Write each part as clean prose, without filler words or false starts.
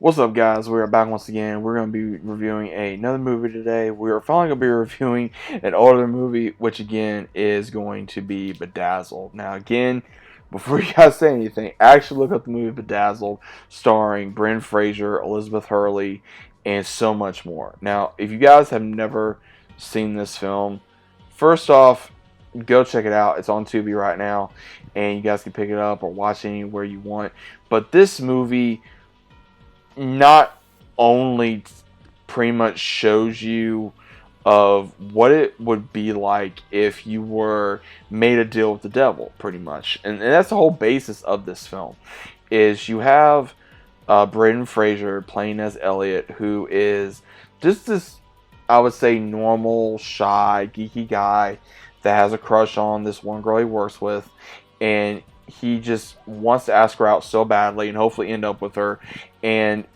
What's up, guys? We're back once again. We're going to be reviewing another movie today. We're finally going to be reviewing an older movie, which again is going to be Bedazzled. Now, again, before you guys say anything, actually look up the movie Bedazzled, starring Brendan Fraser, Elizabeth Hurley, and so much more. Now, if you guys have never seen this film, first off, go check it out. It's on Tubi right now, and you guys can pick it up or watch it anywhere you want. But this movie not only pretty much shows you of what it would be like if you were made a deal with the devil, pretty much, and that's the whole basis of this film. Is you have Brendan Fraser playing as Elliot, who is just this, I would say, normal, shy, geeky guy that has a crush on this one girl he works with, and he just wants to ask her out so badly and hopefully end up with her, and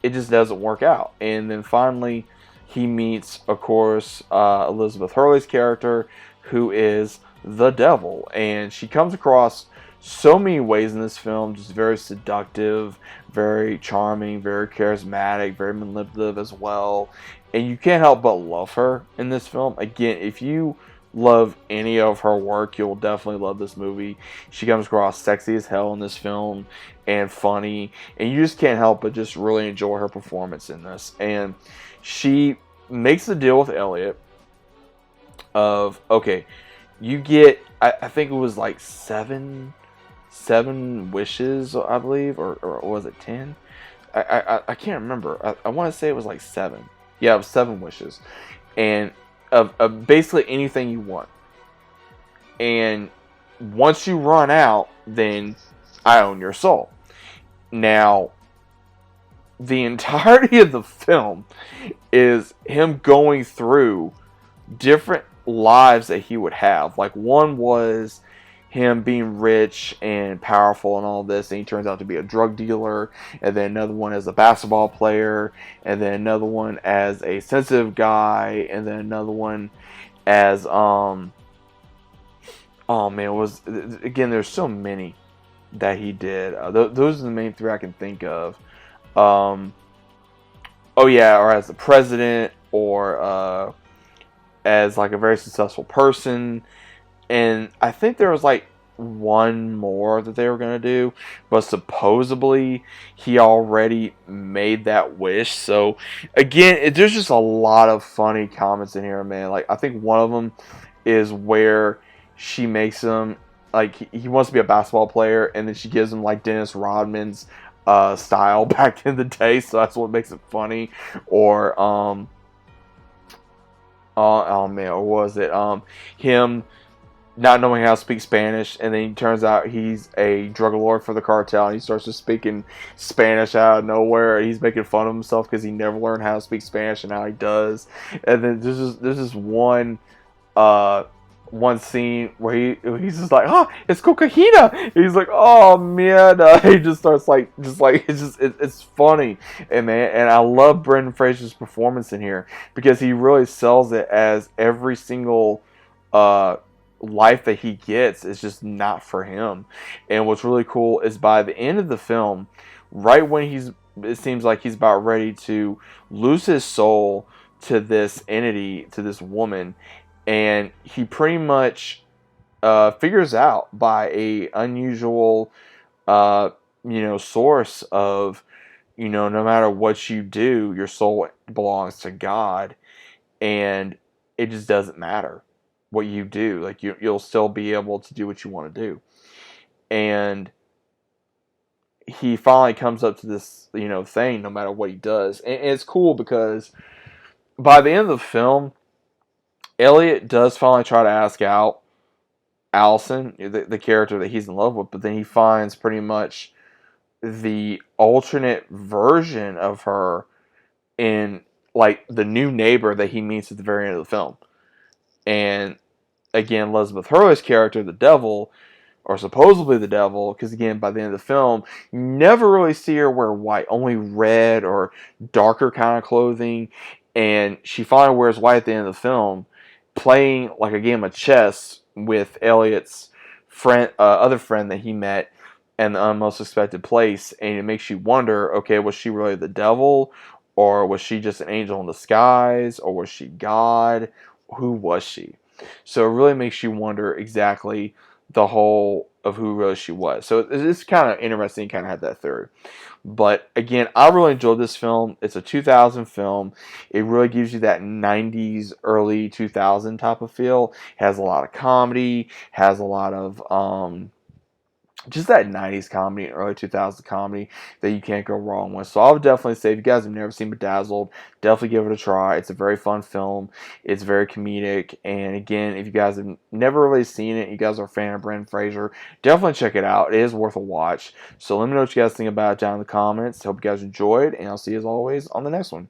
it just doesn't work out. And then finally he meets, of course, Elizabeth Hurley's character, who is the devil, and she comes across so many ways in this film, just very seductive, very charming, very charismatic, very manipulative as well, and you can't help but love her in this film. Again, if you love any of her work, you'll definitely love this movie. She comes across sexy as hell in this film and funny, and you just can't help but just really enjoy her performance in this. And she makes a deal with Elliot of, okay, you get, I think it was like seven wishes, I believe, or was it 10? I can't remember. I want to say it was like 7. Yeah, it was 7 wishes, and of basically anything you want. And once you run out, then I own your soul. Now, the entirety of the film is him going through different lives that he would have. Like, one was him being rich and powerful and all this, and he turns out to be a drug dealer. And then another one as a basketball player, and then another one as a sensitive guy, and then another one as oh man, it was, again, there's so many that he did. Those are the main 3 I can think of. Oh yeah, or as the president, or as like a very successful person. And I think there was like one more that they were going to do, but supposedly he already made that wish. So again, there's just a lot of funny comments in here, man. Like, I think one of them is where she makes him, like, he wants to be a basketball player, and then she gives him like Dennis Rodman's style back in the day, so that's what makes it funny. Or oh man, or was it him not knowing how to speak Spanish, and then he turns out he's a drug lord for the cartel, and he starts just speaking Spanish out of nowhere, and he's making fun of himself because he never learned how to speak Spanish, and now he does. And then there's this one scene where he's just like, oh, it's cocaína. And he's like, oh man, he just starts like it's funny. And man, and I love Brendan Fraser's performance in here, because he really sells it as every single life that he gets is just not for him. And what's really cool is by the end of the film, right when it seems like he's about ready to lose his soul to this entity, to this woman, and he pretty much figures out by a unusual source of, no matter what you do, your soul belongs to God, and it just doesn't matter what you do. Like, you'll still be able to do what you want to do. And he finally comes up to this thing, no matter what he does. And it's cool because by the end of the film, Elliot does finally try to ask out Allison, the character that he's in love with, but then he finds pretty much the alternate version of her in, like, the new neighbor that he meets at the very end of the film. And again, Elizabeth Hurley's character, the devil, or supposedly the devil, because again, by the end of the film, you never really see her wear white, only red or darker kind of clothing. And she finally wears white at the end of the film, playing like a game of chess with Elliot's friend, other friend that he met. and the unmost expected place, and it makes you wonder, okay, was she really the devil, or was she just an angel in disguise, or was she God? Who was she? So it really makes you wonder exactly the whole of who really she was. So it's kind of interesting, kind of had that theory. But again, I really enjoyed this film. It's a 2000 film. It really gives you that 90s, early 2000 type of feel. Has a lot of comedy, has a lot of just that 90s comedy and early 2000s comedy that you can't go wrong with. So I would definitely say, if you guys have never seen Bedazzled, definitely give it a try. It's a very fun film. It's very comedic. And again, if you guys have never really seen it, you guys are a fan of Brendan Fraser, definitely check it out. It is worth a watch. So let me know what you guys think about it down in the comments. Hope you guys enjoyed, and I'll see you as always on the next one.